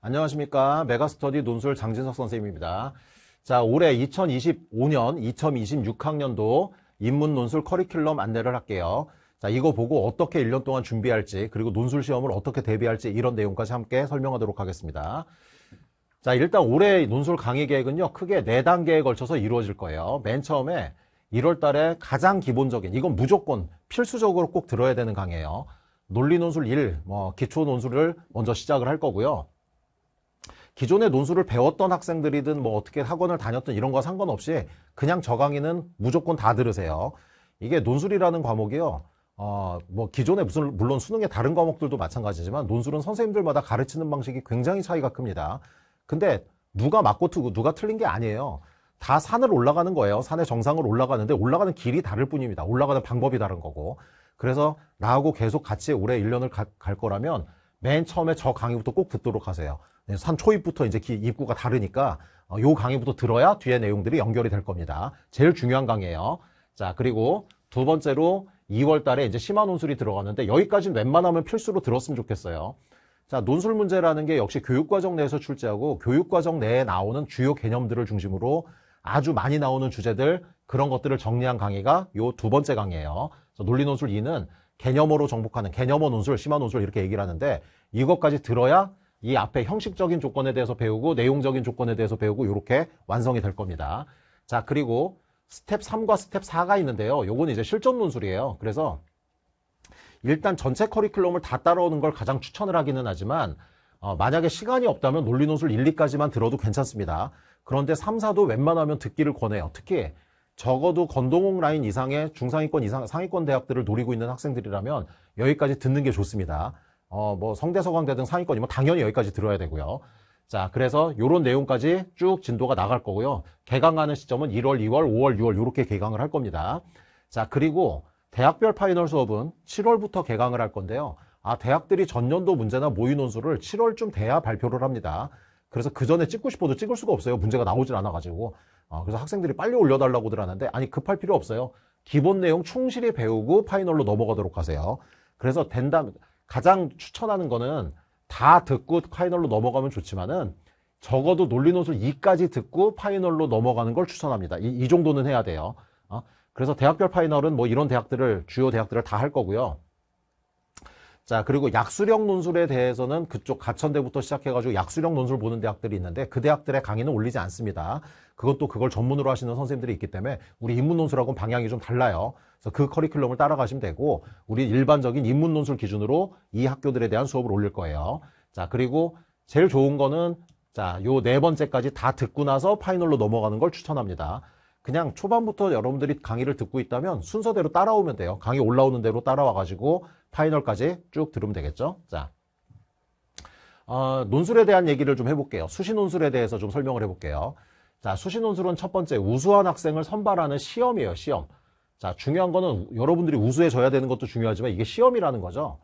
안녕하십니까. 메가스터디 논술 장진석 선생님입니다. 자, 올해 2025년, 2026학년도 인문 논술 커리큘럼 안내를 할게요. 자, 이거 보고 어떻게 1년 동안 준비할지, 그리고 논술 시험을 어떻게 대비할지 이런 내용까지 함께 설명하도록 하겠습니다. 자, 일단 올해 논술 강의 계획은요, 크게 4단계에 걸쳐서 이루어질 거예요. 맨 처음에 1월 달에 가장 기본적인, 이건 무조건 필수적으로 꼭 들어야 되는 강의예요. 논리 논술 1, 기초 논술을 먼저 시작을 할 거고요. 기존의 논술을 배웠던 학생들이든 어떻게 학원을 다녔든 이런 거 상관없이 그냥 저 강의는 무조건 다 들으세요. 이게 논술이라는 과목이요. 기존에 물론 수능의 다른 과목들도 마찬가지지만 논술은 선생님들마다 가르치는 방식이 굉장히 차이가 큽니다. 근데 누가 맞고 누가 틀린 게 아니에요. 다 산을 올라가는 거예요. 산의 정상을 올라가는데 올라가는 길이 다를 뿐입니다. 올라가는 방법이 다른 거고. 그래서 나하고 계속 같이 올해 1년을 갈 거라면 맨 처음에 저 강의부터 꼭 듣도록 하세요. 산 초입부터 이제 입구가 다르니까 요 강의부터 들어야 뒤에 내용들이 연결이 될 겁니다. 제일 중요한 강의예요. 자, 그리고 두 번째로 2월 달에 이제 심화 논술이 들어가는데 여기까지는 웬만하면 필수로 들었으면 좋겠어요. 자, 논술 문제라는 게 역시 교육과정 내에서 출제하고 교육과정 내에 나오는 주요 개념들을 중심으로 아주 많이 나오는 주제들, 그런 것들을 정리한 강의가 요 두 번째 강의예요. 논리 논술 2는 개념어로 정복하는 개념어 논술, 심화 논술 이렇게 얘기를 하는데 이것까지 들어야 이 앞에 형식적인 조건에 대해서 배우고 내용적인 조건에 대해서 배우고 이렇게 완성이 될 겁니다. 자, 그리고 스텝 3과 스텝 4가 있는데요. 요건 이제 실전 논술이에요. 그래서 일단 전체 커리큘럼을 다 따라오는 걸 가장 추천을 하기는 하지만 만약에 시간이 없다면 논리 논술 1, 2까지만 들어도 괜찮습니다. 그런데 3, 4도 웬만하면 듣기를 권해요. 특히 적어도 건동홍 라인 이상의 중상위권 이상 상위권 대학들을 노리고 있는 학생들이라면 여기까지 듣는 게 좋습니다. 성대 서강대 등 상위권이면 당연히 여기까지 들어야 되고요. 자, 그래서 요런 내용까지 쭉 진도가 나갈 거고요. 개강하는 시점은 1월, 2월, 5월, 6월 요렇게 개강을 할 겁니다. 자, 그리고 대학별 파이널 수업은 7월부터 개강을 할 건데요. 대학들이 전년도 문제나 모의 논술을 7월쯤 돼야 발표를 합니다. 그래서 그 전에 찍고 싶어도 찍을 수가 없어요. 문제가 나오질 않아가지고. 그래서 학생들이 빨리 올려달라고들 하는데, 아니, 급할 필요 없어요. 기본 내용 충실히 배우고 파이널로 넘어가도록 하세요. 그래서 가장 추천하는 거는 다 듣고 파이널로 넘어가면 좋지만은 적어도 논리 논술 2까지 듣고 파이널로 넘어가는 걸 추천합니다. 이 정도는 해야 돼요. 그래서 대학별 파이널은 이런 주요 대학들을 다 할 거고요. 자, 그리고 약수령 논술에 대해서는 그쪽 가천대부터 시작해가지고 약수령 논술 보는 대학들이 있는데 그 대학들의 강의는 올리지 않습니다. 그걸 전문으로 하시는 선생님들이 있기 때문에 우리 인문 논술하고는 방향이 좀 달라요. 그래서 그 커리큘럼을 따라가시면 되고 우리 일반적인 인문 논술 기준으로 이 학교들에 대한 수업을 올릴 거예요. 자, 그리고 제일 좋은 거는 요 4번째까지 다 듣고 나서 파이널로 넘어가는 걸 추천합니다. 그냥 초반부터 여러분들이 강의를 듣고 있다면 순서대로 따라오면 돼요. 강의 올라오는 대로 따라와가지고 파이널까지 쭉 들으면 되겠죠. 자, 논술에 대한 얘기를 좀 해볼게요. 수시 논술에 대해서 좀 설명을 해볼게요. 자, 수시 논술은 첫 번째 우수한 학생을 선발하는 시험이에요. 시험. 자, 중요한 거는 여러분들이 우수해져야 되는 것도 중요하지만 이게 시험이라는 거죠.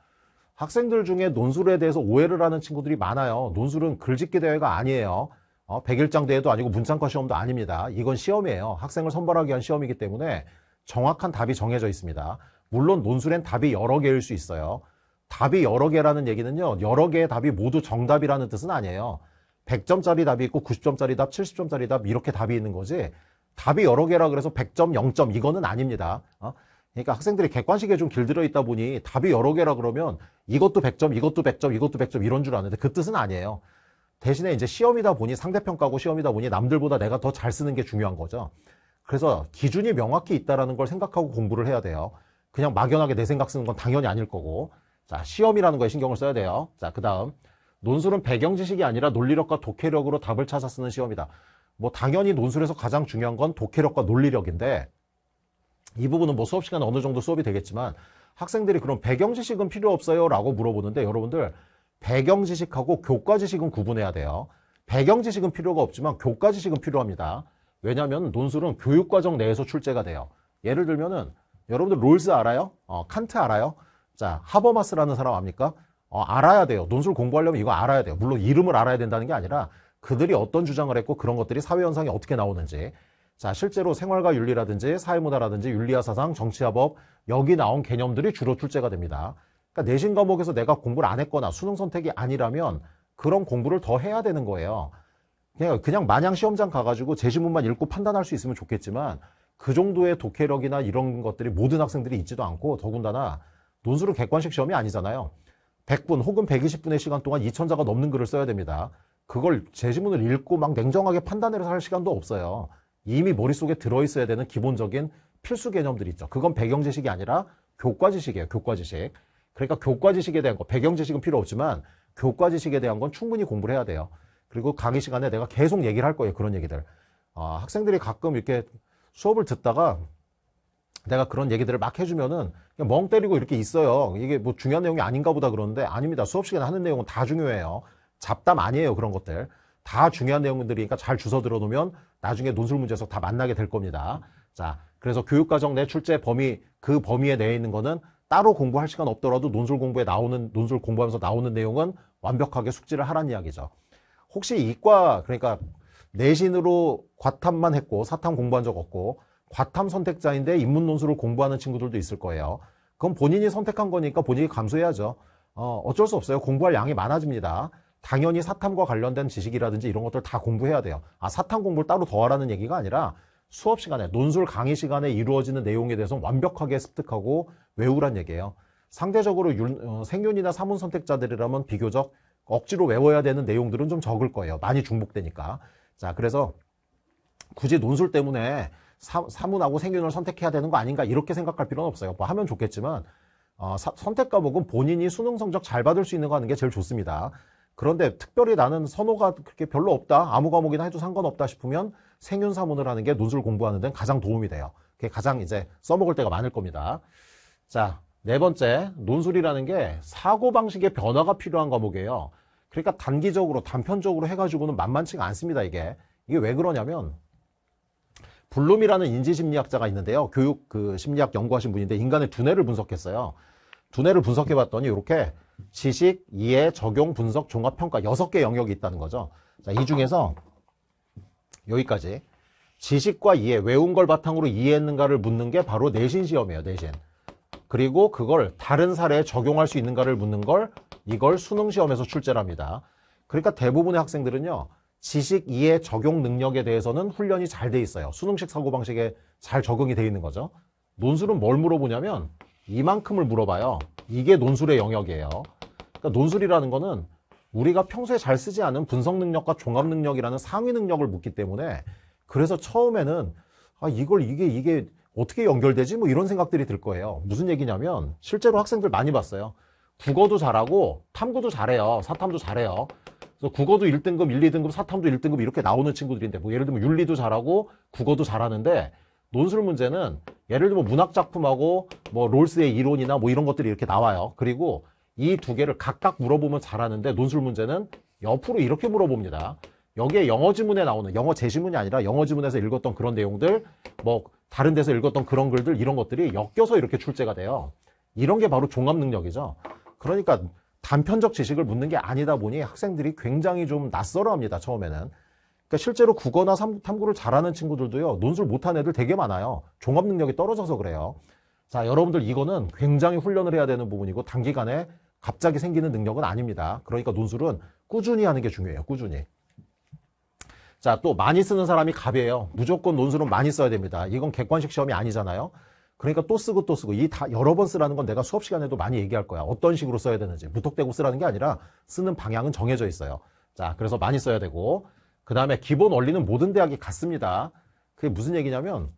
학생들 중에 논술에 대해서 오해를 하는 친구들이 많아요. 논술은 글짓기 대회가 아니에요. 100일장 대회도 아니고 문창과 시험도 아닙니다. 이건 시험이에요. 학생을 선발하기 위한 시험이기 때문에 정확한 답이 정해져 있습니다. 물론 논술엔 답이 여러 개일 수 있어요. 답이 여러 개라는 얘기는요. 여러 개의 답이 모두 정답이라는 뜻은 아니에요. 100점짜리 답이 있고 90점짜리 답, 70점짜리 답 이렇게 답이 있는 거지 답이 여러 개라 그래서 100점, 0점 이거는 아닙니다. 그러니까 학생들이 객관식에 좀 길들여 있다 보니 답이 여러 개라 그러면 이것도 100점, 이것도 100점, 이것도 100점 이런 줄 아는데 그 뜻은 아니에요. 대신에 이제 시험이다 보니 상대평가고 시험이다 보니 남들보다 내가 더 잘 쓰는 게 중요한 거죠. 그래서 기준이 명확히 있다라는 걸 생각하고 공부를 해야 돼요. 그냥 막연하게 내 생각 쓰는 건 당연히 아닐 거고. 자, 시험이라는 거에 신경을 써야 돼요. 자, 그 다음 논술은 배경 지식이 아니라 논리력과 독해력으로 답을 찾아 쓰는 시험이다. 당연히 논술에서 가장 중요한 건 독해력과 논리력인데 이 부분은 수업 시간에 어느 정도 수업이 되겠지만 학생들이 그럼 배경 지식은 필요 없어요? 라고 물어보는데 여러분들 배경 지식하고 교과 지식은 구분해야 돼요. 배경 지식은 필요가 없지만 교과 지식은 필요합니다. 왜냐하면 논술은 교육과정 내에서 출제가 돼요. 예를 들면은 여러분들 롤스 알아요? 칸트 알아요? 자, 하버마스라는 사람 압니까? 알아야 돼요. 논술 공부하려면 이거 알아야 돼요. 물론 이름을 알아야 된다는 게 아니라 그들이 어떤 주장을 했고 그런 것들이 사회현상이 어떻게 나오는지. 자, 실제로 생활과 윤리라든지 사회문화라든지 윤리와 사상, 정치와 법 여기 나온 개념들이 주로 출제가 됩니다. 그러니까 내신 과목에서 내가 공부를 안 했거나 수능 선택이 아니라면 그런 공부를 더 해야 되는 거예요. 그냥 마냥 시험장 가가지고 제시문만 읽고 판단할 수 있으면 좋겠지만 그 정도의 독해력이나 이런 것들이 모든 학생들이 있지도 않고, 더군다나 논술은 객관식 시험이 아니잖아요. 100분 혹은 120분의 시간 동안 2000자가 넘는 글을 써야 됩니다. 그걸 제시문을 읽고 막 냉정하게 판단을 할 시간도 없어요. 이미 머릿속에 들어있어야 되는 기본적인 필수 개념들이 있죠. 그건 배경지식이 아니라 교과지식이에요. 교과지식. 그러니까 교과지식에 대한 거, 배경지식은 필요 없지만 교과지식에 대한 건 충분히 공부를 해야 돼요. 그리고 강의 시간에 내가 계속 얘기를 할 거예요. 그런 얘기들. 학생들이 가끔 이렇게 수업을 듣다가 내가 그런 얘기들을 막 해주면은 그냥 멍 때리고 이렇게 있어요. 이게 뭐 중요한 내용이 아닌가 보다 그러는데, 아닙니다. 수업 시간에 하는 내용은 다 중요해요. 잡담 아니에요. 그런 것들. 다 중요한 내용들이니까 잘 주워 들어놓으면 나중에 논술 문제에서 다 만나게 될 겁니다. 자, 그래서 교육과정 내 출제 범위, 그 범위에 내에 있는 거는 따로 공부할 시간 없더라도 논술 공부하면서 나오는 내용은 완벽하게 숙지를 하라는 이야기죠. 혹시 이과, 그러니까 내신으로 과탐만 했고 사탐 공부한 적 없고 과탐 선택자인데 인문 논술을 공부하는 친구들도 있을 거예요. 그건 본인이 선택한 거니까 본인이 감수해야죠. 어쩔 수 없어요. 공부할 양이 많아집니다. 당연히 사탐과 관련된 지식이라든지 이런 것들 다 공부해야 돼요. 사탐 공부를 따로 더 하라는 얘기가 아니라 수업 시간에, 논술 강의 시간에 이루어지는 내용에 대해서 완벽하게 습득하고 외우란 얘기예요. 상대적으로 생윤이나 사문 선택자들이라면 비교적 억지로 외워야 되는 내용들은 좀 적을 거예요. 많이 중복되니까. 자, 그래서 굳이 논술 때문에 사문하고 생윤을 선택해야 되는 거 아닌가 이렇게 생각할 필요는 없어요. 뭐 하면 좋겠지만 선택 과목은 본인이 수능 성적 잘 받을 수 있는 거 하는 게 제일 좋습니다. 그런데 특별히 나는 선호가 그렇게 별로 없다, 아무 과목이나 해도 상관없다 싶으면 생윤 사문을 하는 게 논술 공부하는 데는 가장 도움이 돼요. 그게 가장 이제 써먹을 때가 많을 겁니다. 자, 네 번째, 논술이라는 게 사고방식의 변화가 필요한 과목이에요. 그러니까 단기적으로, 단편적으로 해가지고는 만만치가 않습니다, 이게 왜 그러냐면, 블룸이라는 인지심리학자가 있는데요. 교육 심리학 연구하신 분인데 인간의 두뇌를 분석했어요. 두뇌를 분석해 봤더니 이렇게 지식, 이해, 적용, 분석, 종합, 평가 6개 영역이 있다는 거죠. 자, 이 중에서 여기까지 지식과 이해, 외운 걸 바탕으로 이해했는가를 묻는 게 바로 내신 시험이에요. 내신. 그리고 그걸 다른 사례에 적용할 수 있는가를 묻는 걸, 이걸 수능 시험에서 출제를 합니다. 그러니까 대부분의 학생들은요, 지식, 이해, 적용 능력에 대해서는 훈련이 잘 돼 있어요. 수능식 사고방식에 잘 적응이 돼 있는 거죠. 논술은 뭘 물어보냐면 이만큼을 물어봐요. 이게 논술의 영역이에요. 그러니까 논술이라는 거는 우리가 평소에 잘 쓰지 않은 분석 능력과 종합 능력이라는 상위 능력을 묻기 때문에, 그래서 처음에는 이게 어떻게 연결되지? 뭐 이런 생각들이 들 거예요. 무슨 얘기냐면 실제로 학생들 많이 봤어요. 국어도 잘하고 탐구도 잘해요. 사탐도 잘해요. 그래서 국어도 1등급, 1, 2등급, 사탐도 1등급 이렇게 나오는 친구들인데, 뭐 예를 들면 윤리도 잘하고 국어도 잘하는데, 논술 문제는 예를 들면 문학작품하고 뭐 롤스의 이론이나 뭐 이런 것들이 이렇게 나와요. 그리고 이 두 개를 각각 물어보면 잘하는데, 논술 문제는 옆으로 이렇게 물어봅니다. 여기에 영어 지문에 나오는, 영어 제시문이 아니라 영어 지문에서 읽었던 그런 내용들, 뭐 다른 데서 읽었던 그런 글들, 이런 것들이 엮여서 이렇게 출제가 돼요. 이런 게 바로 종합 능력이죠. 그러니까 단편적 지식을 묻는 게 아니다 보니 학생들이 굉장히 좀 낯설어합니다, 처음에는. 그러니까 실제로 국어나 탐구를 잘하는 친구들도요, 논술 못하는 애들 되게 많아요. 종합 능력이 떨어져서 그래요. 자, 여러분들 이거는 굉장히 훈련을 해야 되는 부분이고 단기간에 갑자기 생기는 능력은 아닙니다. 그러니까 논술은 꾸준히 하는 게 중요해요. 꾸준히. 자, 또 많이 쓰는 사람이 갑이에요. 무조건 논술은 많이 써야 됩니다. 이건 객관식 시험이 아니잖아요. 그러니까 또 쓰고 이 다 여러 번 쓰라는 건 내가 수업 시간에도 많이 얘기할 거야. 어떤 식으로 써야 되는지. 무턱대고 쓰라는 게 아니라 쓰는 방향은 정해져 있어요. 자, 그래서 많이 써야 되고, 그 다음에 기본 원리는 모든 대학이 같습니다. 그게 무슨 얘기냐면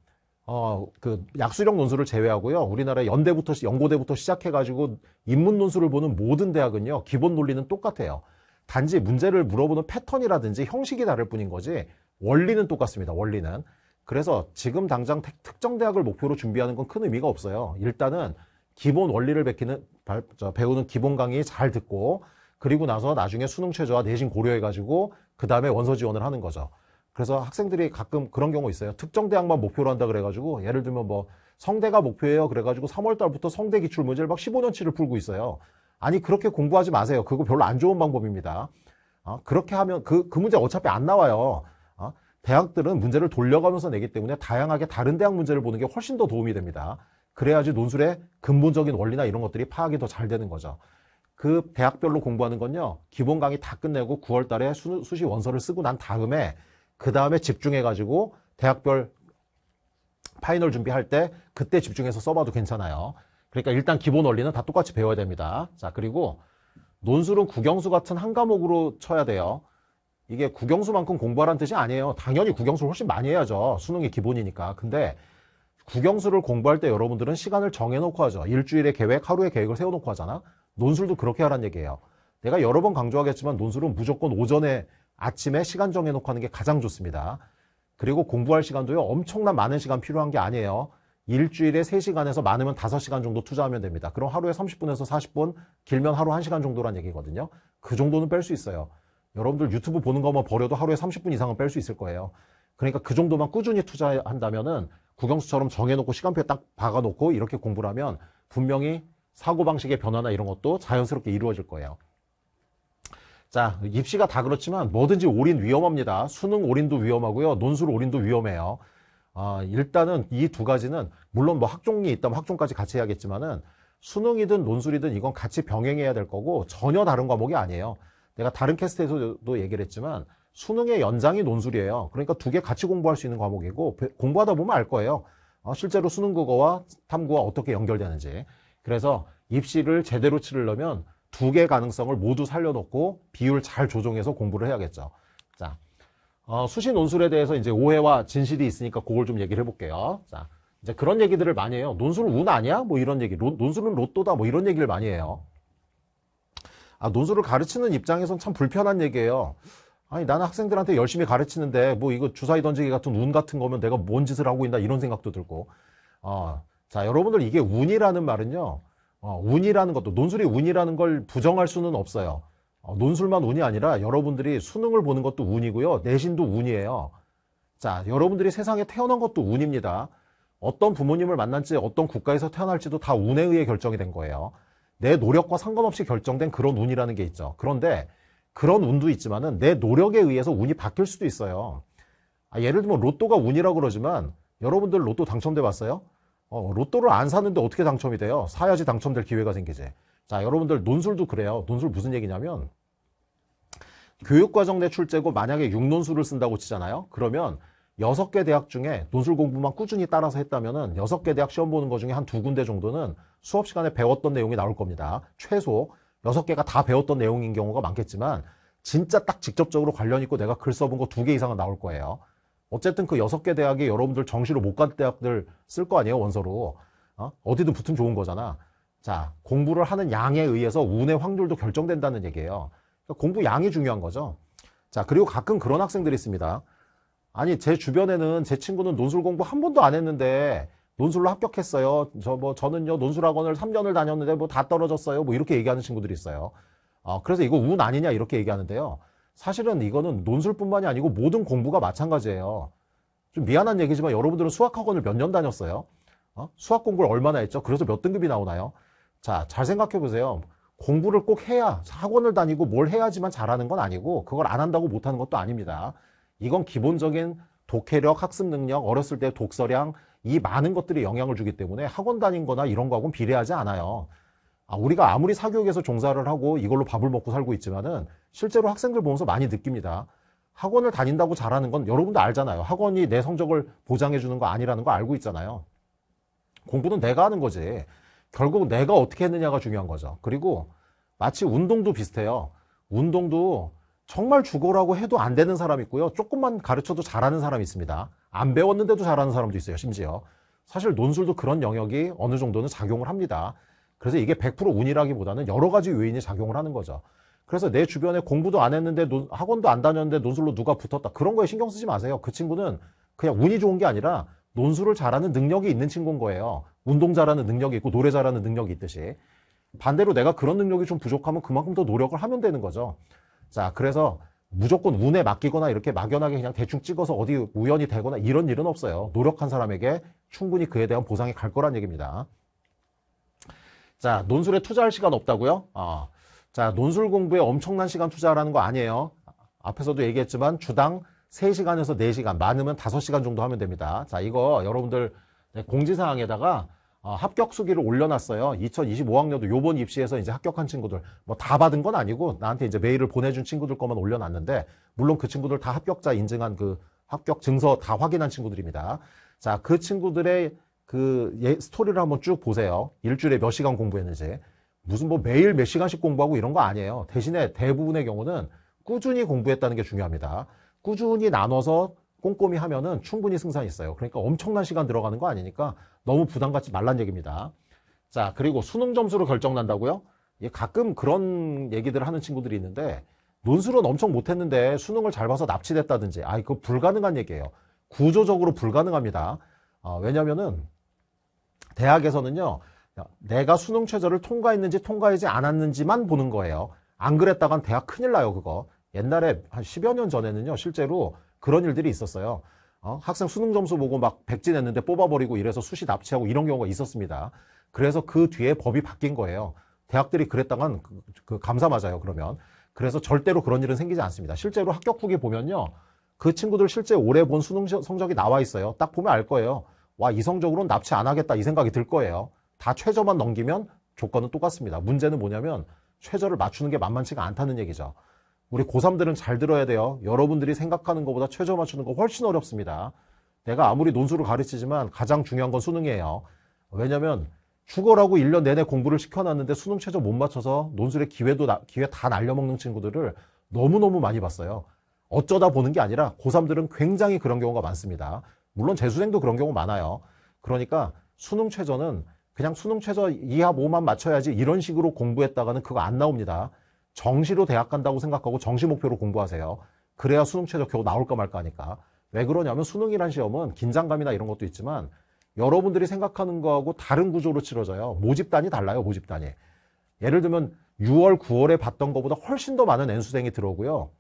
약수령 논술을 제외하고요, 우리나라 연고대부터 시작해가지고 인문 논술을 보는 모든 대학은요, 기본 논리는 똑같아요. 단지 문제를 물어보는 패턴이라든지 형식이 다를 뿐인 거지 원리는 똑같습니다. 원리는. 그래서 지금 당장 특정 대학을 목표로 준비하는 건 큰 의미가 없어요. 일단은 기본 원리를 배우는 기본 강의 잘 듣고, 그리고 나서 나중에 수능 최저와 내신 고려해가지고 그 다음에 원서 지원을 하는 거죠. 그래서 학생들이 가끔 그런 경우 있어요. 특정 대학만 목표로 한다 그래가지고, 예를 들면 뭐 성대가 목표예요 그래가지고 3월 달부터 성대 기출문제를 막 15년치를 풀고 있어요. 아니, 그렇게 공부하지 마세요. 그거 별로 안 좋은 방법입니다. 그렇게 하면 그 문제 어차피 안 나와요. 대학들은 문제를 돌려가면서 내기 때문에 다양하게 다른 대학 문제를 보는 게 훨씬 더 도움이 됩니다. 그래야지 논술의 근본적인 원리나 이런 것들이 파악이 더 잘 되는 거죠. 그 대학별로 공부하는 건요, 기본 강의 다 끝내고 9월 달에 수시 원서를 쓰고 난 다음에 그 다음에 집중해가지고 대학별 파이널 준비할 때 그때 집중해서 써봐도 괜찮아요. 그러니까 일단 기본 원리는 다 똑같이 배워야 됩니다. 자, 그리고 논술은 국영수 같은 한 과목으로 쳐야 돼요. 이게 국영수만큼 공부하라는 뜻이 아니에요. 당연히 국영수를 훨씬 많이 해야죠. 수능이 기본이니까. 근데 국영수를 공부할 때 여러분들은 시간을 정해놓고 하죠. 일주일의 계획, 하루의 계획을 세워놓고 하잖아. 논술도 그렇게 하라는 얘기예요. 내가 여러 번 강조하겠지만 논술은 무조건 오전에 아침에 시간 정해놓고 하는 게 가장 좋습니다. 그리고 공부할 시간도요, 엄청난 많은 시간 필요한 게 아니에요. 일주일에 3시간에서 많으면 5시간 정도 투자하면 됩니다. 그럼 하루에 30분에서 40분, 길면 하루 1시간 정도란 얘기거든요. 그 정도는 뺄 수 있어요. 여러분들 유튜브 보는 것만 버려도 하루에 30분 이상은 뺄 수 있을 거예요. 그러니까 그 정도만 꾸준히 투자한다면은 국영수처럼 정해놓고 시간표에 딱 박아놓고 이렇게 공부를 하면 분명히 사고방식의 변화나 이런 것도 자연스럽게 이루어질 거예요. 자, 입시가 다 그렇지만 뭐든지 올인 위험합니다. 수능 올인도 위험하고요. 논술 올인도 위험해요. 일단은 이 두 가지는 물론 뭐 학종이 있다면 학종까지 같이 해야겠지만은 수능이든 논술이든 이건 같이 병행해야 될 거고 전혀 다른 과목이 아니에요. 내가 다른 캐스트에서도 얘기를 했지만 수능의 연장이 논술이에요. 그러니까 두 개 같이 공부할 수 있는 과목이고 공부하다 보면 알 거예요. 실제로 수능 국어와 탐구와 어떻게 연결되는지. 그래서 입시를 제대로 치르려면 두 개 가능성을 모두 살려놓고 비율 잘 조정해서 공부를 해야겠죠. 자, 수시 논술에 대해서 이제 오해와 진실이 있으니까 그걸 좀 얘기를 해볼게요. 자, 이제 그런 얘기들을 많이 해요. 논술은 운 아니야? 뭐 이런 얘기. 논술은 로또다. 뭐 이런 얘기를 많이 해요. 논술을 가르치는 입장에선 참 불편한 얘기예요. 아니, 나는 학생들한테 열심히 가르치는데 뭐 이거 주사위 던지기 같은 운 같은 거면 내가 뭔 짓을 하고 있나 이런 생각도 들고. 자, 여러분들 이게 운이라는 말은요. 운이라는 것도 논술이 운이라는 걸 부정할 수는 없어요. 논술만 운이 아니라 여러분들이 수능을 보는 것도 운이고요. 내신도 운이에요. 자, 여러분들이 세상에 태어난 것도 운입니다. 어떤 부모님을 만날지 어떤 국가에서 태어날지도 다 운에 의해 결정이 된 거예요. 내 노력과 상관없이 결정된 그런 운이라는 게 있죠. 그런데 그런 운도 있지만은 내 노력에 의해서 운이 바뀔 수도 있어요. 예를 들면 로또가 운이라고 그러지만 여러분들 로또 당첨돼 봤어요? 로또를 안 사는데 어떻게 당첨이 돼요? 사야지 당첨될 기회가 생기지. 자, 여러분들 논술도 그래요. 논술 무슨 얘기냐면 교육과정 내 출제고 만약에 6논술을 쓴다고 치잖아요. 그러면 6개 대학 중에 논술 공부만 꾸준히 따라서 했다면은 6개 대학 시험 보는 것 중에 한 2군데 정도는 수업 시간에 배웠던 내용이 나올 겁니다. 최소 6개가 다 배웠던 내용인 경우가 많겠지만 진짜 딱 직접적으로 관련 있고 내가 글 써본 거 2개 이상은 나올 거예요. 어쨌든 그 6개 대학이 여러분들 정시로 못 간 대학들 쓸 거 아니에요, 원서로. 어디든 붙으면 좋은 거잖아. 자, 공부를 하는 양에 의해서 운의 확률도 결정된다는 얘기예요. 그러니까 공부 양이 중요한 거죠. 자, 그리고 가끔 그런 학생들이 있습니다. 아니, 제 주변에는 제 친구는 논술 공부 한 번도 안 했는데 논술로 합격했어요. 저는요, 논술학원을 3년을 다녔는데 뭐 다 떨어졌어요. 뭐 이렇게 얘기하는 친구들이 있어요. 그래서 이거 운 아니냐 이렇게 얘기하는데요. 사실은 이거는 논술뿐만이 아니고 모든 공부가 마찬가지예요. 좀 미안한 얘기지만 여러분들은 수학학원을 몇 년 다녔어요? 수학 공부를 얼마나 했죠? 그래서 몇 등급이 나오나요? 자, 잘 생각해 보세요. 공부를 꼭 해야, 학원을 다니고 뭘 해야지만 잘하는 건 아니고 그걸 안 한다고 못하는 것도 아닙니다. 이건 기본적인 독해력, 학습 능력, 어렸을 때 독서량, 이 많은 것들이 영향을 주기 때문에 학원 다닌 거나 이런 거하고는 비례하지 않아요. 우리가 아무리 사교육에서 종사를 하고 이걸로 밥을 먹고 살고 있지만은 실제로 학생들 보면서 많이 느낍니다. 학원을 다닌다고 잘하는 건 여러분도 알잖아요. 학원이 내 성적을 보장해 주는 거 아니라는 거 알고 있잖아요. 공부는 내가 하는 거지. 결국 내가 어떻게 했느냐가 중요한 거죠. 그리고 마치 운동도 비슷해요. 운동도 정말 죽어라고 해도 안 되는 사람 있고요. 조금만 가르쳐도 잘하는 사람이 있습니다. 안 배웠는데도 잘하는 사람도 있어요. 심지어. 사실 논술도 그런 영역이 어느 정도는 작용을 합니다. 그래서 이게 100% 운이라기보다는 여러 가지 요인이 작용을 하는 거죠. 그래서 내 주변에 공부도 안 했는데 학원도 안 다녔는데 논술로 누가 붙었다. 그런 거에 신경 쓰지 마세요. 그 친구는 그냥 운이 좋은 게 아니라 논술을 잘하는 능력이 있는 친구인 거예요. 운동 잘하는 능력이 있고 노래 잘하는 능력이 있듯이. 반대로 내가 그런 능력이 좀 부족하면 그만큼 더 노력을 하면 되는 거죠. 자, 그래서 무조건 운에 맡기거나 이렇게 막연하게 그냥 대충 찍어서 어디 우연히 되거나 이런 일은 없어요. 노력한 사람에게 충분히 그에 대한 보상이 갈 거란 얘기입니다. 자, 논술에 투자할 시간 없다고요? 자, 논술 공부에 엄청난 시간 투자하라는 거 아니에요. 앞에서도 얘기했지만 주당 3시간에서 4시간, 많으면 5시간 정도 하면 됩니다. 자, 이거 여러분들 공지사항에다가 합격 수기를 올려놨어요. 2025학년도 요번 입시에서 이제 합격한 친구들, 뭐 다 받은 건 아니고 나한테 이제 메일을 보내준 친구들 것만 올려놨는데, 물론 그 친구들 다 합격자 인증한 그 합격 증서 다 확인한 친구들입니다. 자, 그 친구들의 그 스토리를 한번 쭉 보세요. 일주일에 몇 시간 공부했는지. 무슨 뭐 매일 몇 시간씩 공부하고 이런 거 아니에요. 대신에 대부분의 경우는 꾸준히 공부했다는 게 중요합니다. 꾸준히 나눠서 꼼꼼히 하면은 충분히 승산이 있어요. 그러니까 엄청난 시간 들어가는 거 아니니까 너무 부담 갖지 말란 얘기입니다. 자, 그리고 수능 점수로 결정난다고요? 가끔 그런 얘기들을 하는 친구들이 있는데, 논술은 엄청 못했는데 수능을 잘 봐서 납치됐다든지, 그거 불가능한 얘기예요. 구조적으로 불가능합니다. 왜냐면은 대학에서는요, 내가 수능 최저를 통과했는지 통과하지 않았는지만 보는 거예요. 안 그랬다간 대학 큰일 나요, 그거. 옛날에 한 10여 년 전에는요, 실제로 그런 일들이 있었어요. 학생 수능 점수 보고 막 백진했는데 뽑아버리고 이래서 수시 납치하고 이런 경우가 있었습니다. 그래서 그 뒤에 법이 바뀐 거예요. 대학들이 그랬다간 그 감사 맞아요, 그러면. 그래서 절대로 그런 일은 생기지 않습니다. 실제로 합격 후기 보면요, 그 친구들 실제 올해 본 수능 성적이 나와 있어요. 딱 보면 알 거예요. 와, 이 성적으로는 납치 안 하겠다, 이 생각이 들 거예요. 다 최저만 넘기면 조건은 똑같습니다. 문제는 뭐냐면 최저를 맞추는 게 만만치가 않다는 얘기죠. 우리 고3들은 잘 들어야 돼요. 여러분들이 생각하는 것보다 최저 맞추는 거 훨씬 어렵습니다. 내가 아무리 논술을 가르치지만 가장 중요한 건 수능이에요. 왜냐면 죽어라고 1년 내내 공부를 시켜놨는데 수능 최저 못 맞춰서 논술의 기회 다 날려먹는 친구들을 너무너무 많이 봤어요. 어쩌다 보는 게 아니라 고3들은 굉장히 그런 경우가 많습니다. 물론 재수생도 그런 경우 많아요. 그러니까 수능 최저는 그냥 수능 최저 이하 5만 맞춰야지 이런 식으로 공부했다가는 그거 안 나옵니다. 정시로 대학 간다고 생각하고 정시 목표로 공부하세요. 그래야 수능 최저 겨우 나올까 말까 하니까. 왜 그러냐면 수능이란 시험은 긴장감이나 이런 것도 있지만 여러분들이 생각하는 거하고 다른 구조로 치러져요. 모집단이 달라요, 모집단이. 예를 들면 6월, 9월에 봤던 것보다 훨씬 더 많은 N수생이 들어오고요.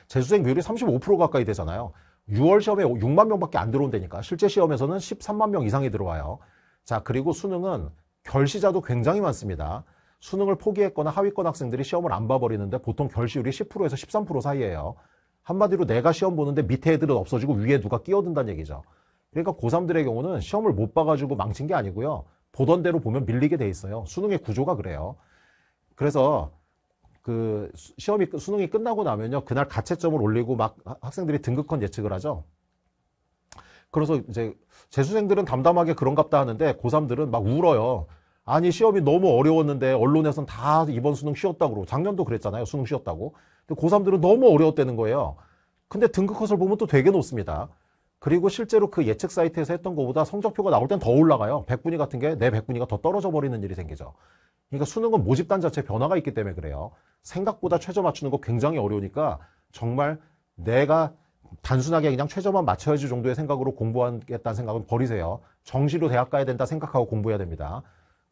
재수생 비율이 35% 가까이 되잖아요. 6월 시험에 6만 명밖에 안 들어온다니까. 실제 시험에서는 13만 명 이상이 들어와요. 자, 그리고 수능은 결시자도 굉장히 많습니다. 수능을 포기했거나 하위권 학생들이 시험을 안 봐버리는데 보통 결시율이 10%에서 13% 사이예요. 한마디로 내가 시험 보는데 밑에 애들은 없어지고 위에 누가 끼어든다는 얘기죠. 그러니까 고3들의 경우는 시험을 못 봐가지고 망친 게 아니고요. 보던 대로 보면 밀리게 돼 있어요. 수능의 구조가 그래요. 그래서 그 수능이 끝나고 나면요, 그날 가채점을 올리고 막 학생들이 등급권 예측을 하죠. 그래서 이제 재수생들은 담담하게 그런갑다 하는데 고3들은 막 울어요. 아니, 시험이 너무 어려웠는데 언론에선 다 이번 수능 쉬었다고 그러고, 작년도 그랬잖아요, 수능 쉬었다고. 근데 고3들은 너무 어려웠다는 거예요. 근데 등급컷을 보면 또 되게 높습니다. 그리고 실제로 그 예측 사이트에서 했던 것보다 성적표가 나올 땐 더 올라가요. 백분위 같은 게 내 백분위가 더 떨어져 버리는 일이 생기죠. 그러니까 수능은 모집단 자체 변화가 있기 때문에 그래요. 생각보다 최저 맞추는 거 굉장히 어려우니까 정말 내가 단순하게 그냥 최저만 맞춰야지 정도의 생각으로 공부하겠다는 생각은 버리세요. 정시로 대학 가야 된다 생각하고 공부해야 됩니다.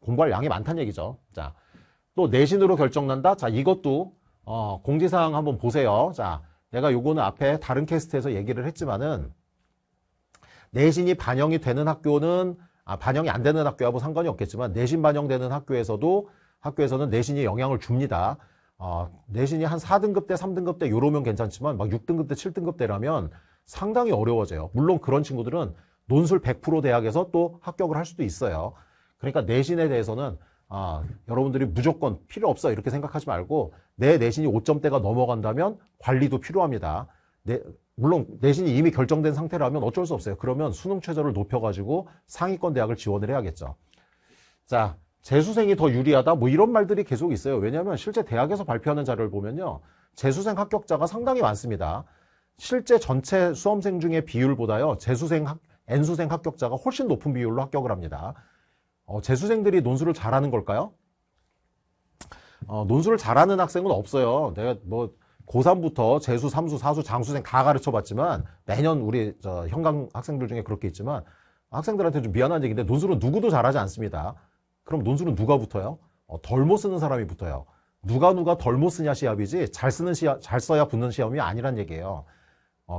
공부할 양이 많다는 얘기죠. 자, 또 내신으로 결정난다. 자, 이것도 공지사항 한번 보세요. 자, 내가 요거는 앞에 다른 캐스트에서 얘기를 했지만은 내신이 반영이 되는 학교는 반영이 안 되는 학교하고 상관이 없겠지만 내신 반영되는 학교에서는 내신이 영향을 줍니다. 내신이 한 4등급 대 3등급 대 요러면 괜찮지만 막 6등급 대 7등급 대라면 상당히 어려워져요. 물론 그런 친구들은 논술 100% 대학에서 또 합격을 할 수도 있어요. 그러니까 내신에 대해서는 여러분들이 무조건 필요 없어 이렇게 생각하지 말고 내 내신이 5점대가 넘어간다면 관리도 필요합니다. 물론 내신이 이미 결정된 상태라면 어쩔 수 없어요. 그러면 수능 최저를 높여가지고 상위권 대학을 지원을 해야겠죠. 자, 재수생이 더 유리하다 뭐 이런 말들이 계속 있어요. 왜냐하면 실제 대학에서 발표하는 자료를 보면요, 재수생 합격자가 상당히 많습니다. 실제 전체 수험생 중의 비율보다요, N수생 합격자가 훨씬 높은 비율로 합격을 합니다. 재수생들이 논술을 잘하는 걸까요? 논술을 잘하는 학생은 없어요. 내가 뭐 고3부터 재수, 삼수, 사수, 장수생 다 가르쳐 봤지만 매년 우리 현강 학생들 중에 그렇게 있지만 학생들한테 좀 미안한 얘기인데 논술은 누구도 잘하지 않습니다. 그럼 논술은 누가 붙어요? 덜 못 쓰는 사람이 붙어요. 누가 덜 못 쓰냐 시합이지 잘 써야 붙는 시험이 아니란 얘기예요.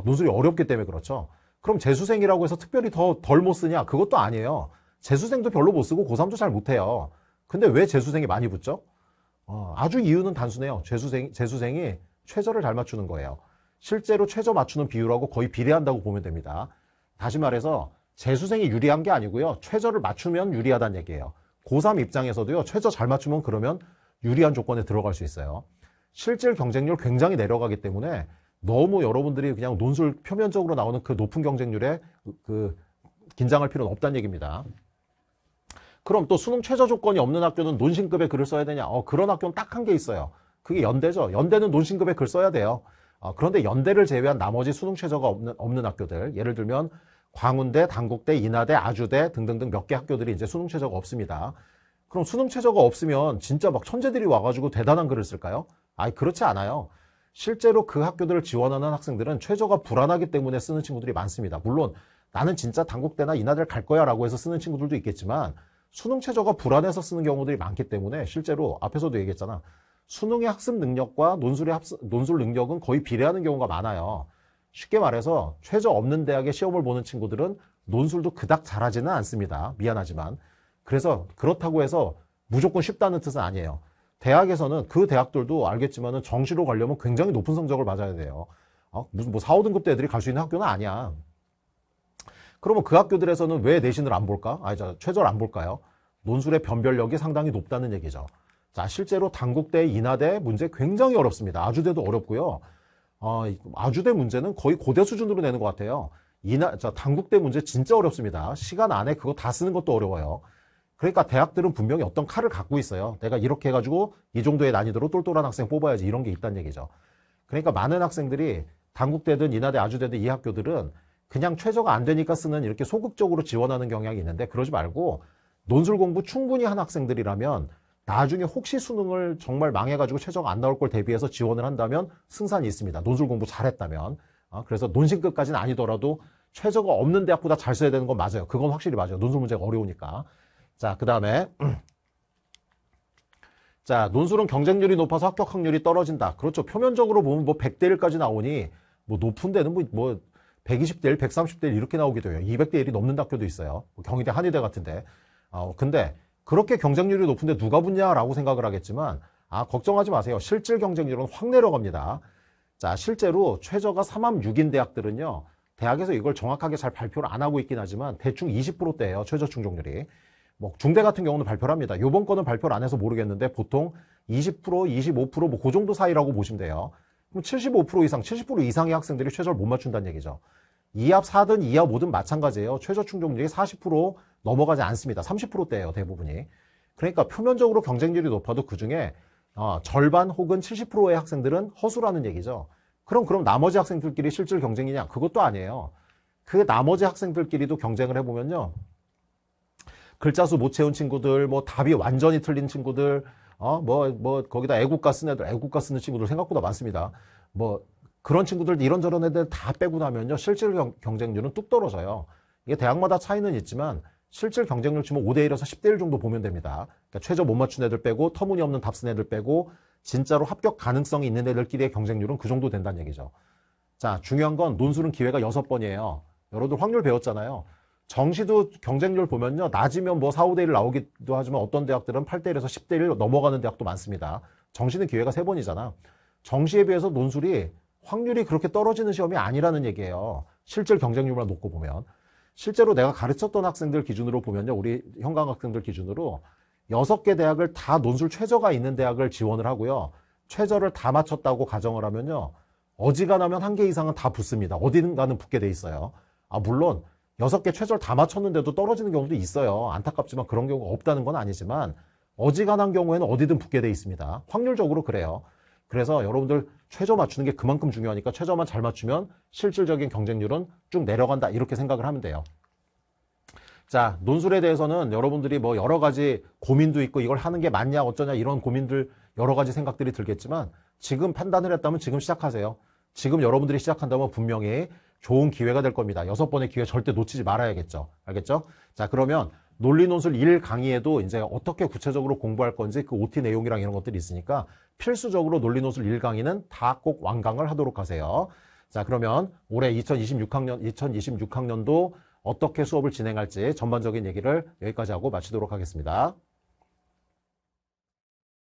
논술이 어렵기 때문에 그렇죠. 그럼 재수생이라고 해서 특별히 더 덜 못 쓰냐? 그것도 아니에요. 재수생도 별로 못 쓰고 고3도 잘 못해요. 근데 왜 재수생이 많이 붙죠? 아주 이유는 단순해요. 재수생이 최저를 잘 맞추는 거예요. 실제로 최저 맞추는 비율하고 거의 비례한다고 보면 됩니다. 다시 말해서 재수생이 유리한 게 아니고요. 최저를 맞추면 유리하다는 얘기예요. 고3 입장에서도요. 최저 잘 맞추면 그러면 유리한 조건에 들어갈 수 있어요. 실질 경쟁률 굉장히 내려가기 때문에 너무 여러분들이 그냥 논술 표면적으로 나오는 그 높은 경쟁률에 긴장할 필요는 없다는 얘기입니다. 그럼 또 수능 최저 조건이 없는 학교는 논신급에 글을 써야 되냐? 그런 학교는 딱 한 개 있어요. 그게 연대죠. 연대는 논신급에 글 써야 돼요. 그런데 연대를 제외한 나머지 수능 최저가 없는 학교들, 예를 들면 광운대, 단국대, 인하대, 아주대 등등등 몇 개 학교들이 이제 수능 최저가 없습니다. 그럼 수능 최저가 없으면 진짜 막 천재들이 와가지고 대단한 글을 쓸까요? 그렇지 않아요. 실제로 그 학교들을 지원하는 학생들은 최저가 불안하기 때문에 쓰는 친구들이 많습니다. 물론 나는 진짜 단국대나 인하대를 갈 거야 라고 해서 쓰는 친구들도 있겠지만 수능 최저가 불안해서 쓰는 경우들이 많기 때문에 실제로 앞에서도 얘기했잖아. 수능의 학습 능력과 논술 능력은 거의 비례하는 경우가 많아요. 쉽게 말해서 최저 없는 대학에 시험을 보는 친구들은 논술도 그닥 잘하지는 않습니다. 미안하지만. 그래서 그렇다고 해서 무조건 쉽다는 뜻은 아니에요. 대학에서는 그 대학들도 알겠지만은 정시로 가려면 굉장히 높은 성적을 맞아야 돼요. 무슨 뭐 4, 5등급대 애들이 갈 수 있는 학교는 아니야. 그러면 그 학교들에서는 왜 내신을 안 볼까? 최저를 안 볼까요? 논술의 변별력이 상당히 높다는 얘기죠. 자, 실제로 단국대, 인하대 문제 굉장히 어렵습니다. 아주대도 어렵고요. 아주대 문제는 거의 고대 수준으로 내는 것 같아요. 단국대 문제 진짜 어렵습니다. 시간 안에 그거 다 쓰는 것도 어려워요. 그러니까 대학들은 분명히 어떤 칼을 갖고 있어요. 내가 이렇게 해가지고 이 정도의 난이도로 똘똘한 학생 뽑아야지 이런 게 있다는 얘기죠. 그러니까 많은 학생들이 단국대든 인하대, 아주대든 이 학교들은 그냥 최저가 안 되니까 쓰는 이렇게 소극적으로 지원하는 경향이 있는데 그러지 말고 논술 공부 충분히 한 학생들이라면 나중에 혹시 수능을 정말 망해가지고 최저가 안 나올 걸 대비해서 지원을 한다면 승산이 있습니다. 논술 공부 잘했다면. 그래서 논신급까지는 아니더라도 최저가 없는 대학보다 잘 써야 되는 건 맞아요. 그건 확실히 맞아요. 논술 문제가 어려우니까. 자, 그 다음에 자, 논술은 경쟁률이 높아서 합격 확률이 떨어진다. 그렇죠. 표면적으로 보면 뭐 100대 1까지 나오니 뭐 높은 데는 뭐 120대 1, 130대 1 이렇게 나오기도 해요. 200대 1이 넘는 학교도 있어요. 경희대, 한의대 같은데. 근데 그렇게 경쟁률이 높은데 누가 붙냐라고 생각을 하겠지만 걱정하지 마세요. 실질 경쟁률은 확 내려갑니다. 자, 실제로 최저가 3합 6인 대학들은요. 대학에서 이걸 정확하게 잘 발표를 안 하고 있긴 하지만 대충 20%대예요. 최저 충족률이. 뭐 중대 같은 경우는 발표를 합니다. 요번 거는 발표를 안 해서 모르겠는데 보통 20%, 25% 뭐 그 정도 사이라고 보시면 돼요. 그럼 75% 이상, 70% 이상의 학생들이 최저를 못 맞춘다는 얘기죠. 2합 4든 2합 5든 마찬가지예요. 최저 충족률이 40% 넘어가지 않습니다. 30%대예요. 대부분이. 그러니까 표면적으로 경쟁률이 높아도 그중에 절반 혹은 70%의 학생들은 허수라는 얘기죠. 그럼 나머지 학생들끼리 실질 경쟁이냐? 그것도 아니에요. 그 나머지 학생들끼리도 경쟁을 해보면요. 글자 수 못 채운 친구들, 뭐 답이 완전히 틀린 친구들, 거기다 애국가 쓴 애들, 애국가 쓰는 친구들 생각보다 많습니다. 뭐 그런 친구들 이런저런 애들 다 빼고 나면요. 실질 경쟁률은 뚝 떨어져요. 이게 대학마다 차이는 있지만 실질 경쟁률 치면 5대1에서 10대1 정도 보면 됩니다. 그러니까 최저 못 맞춘 애들 빼고 터무니없는 답 쓴 애들 빼고 진짜로 합격 가능성이 있는 애들끼리의 경쟁률은 그 정도 된다는 얘기죠. 자, 중요한 건 논술은 기회가 6번이에요. 여러분들 확률 배웠잖아요. 정시도 경쟁률 보면요. 낮으면 뭐 4, 5대1 나오기도 하지만 어떤 대학들은 8대1에서 10대1 넘어가는 대학도 많습니다. 정시는 기회가 3번이잖아. 정시에 비해서 논술이 확률이 그렇게 떨어지는 시험이 아니라는 얘기예요. 실질 경쟁률만 놓고 보면. 실제로 내가 가르쳤던 학생들 기준으로 보면요. 우리 현강 학생들 기준으로 6개 대학을 다 논술 최저가 있는 대학을 지원을 하고요. 최저를 다 맞췄다고 가정을 하면요. 어지간하면 1개 이상은 다 붙습니다. 어딘가는 붙게 돼 있어요. 물론 6개 최저를 다 맞췄는데도 떨어지는 경우도 있어요. 안타깝지만 그런 경우가 없다는 건 아니지만 어지간한 경우에는 어디든 붙게 돼 있습니다. 확률적으로 그래요. 그래서 여러분들 최저 맞추는 게 그만큼 중요하니까 최저만 잘 맞추면 실질적인 경쟁률은 쭉 내려간다 이렇게 생각을 하면 돼요. 자, 논술에 대해서는 여러분들이 뭐 여러 가지 고민도 있고 이걸 하는 게 맞냐 어쩌냐 이런 고민들 여러 가지 생각들이 들겠지만 지금 판단을 했다면 지금 시작하세요. 지금 여러분들이 시작한다면 분명히 좋은 기회가 될 겁니다. 6번의 기회 절대 놓치지 말아야겠죠. 알겠죠? 자, 그러면 논리논술 1 강의에도 이제 어떻게 구체적으로 공부할 건지 그 OT 내용이랑 이런 것들이 있으니까 필수적으로 논리논술 1 강의는 다 꼭 완강을 하도록 하세요. 자, 그러면 올해 2026학년도 어떻게 수업을 진행할지 전반적인 얘기를 여기까지 하고 마치도록 하겠습니다.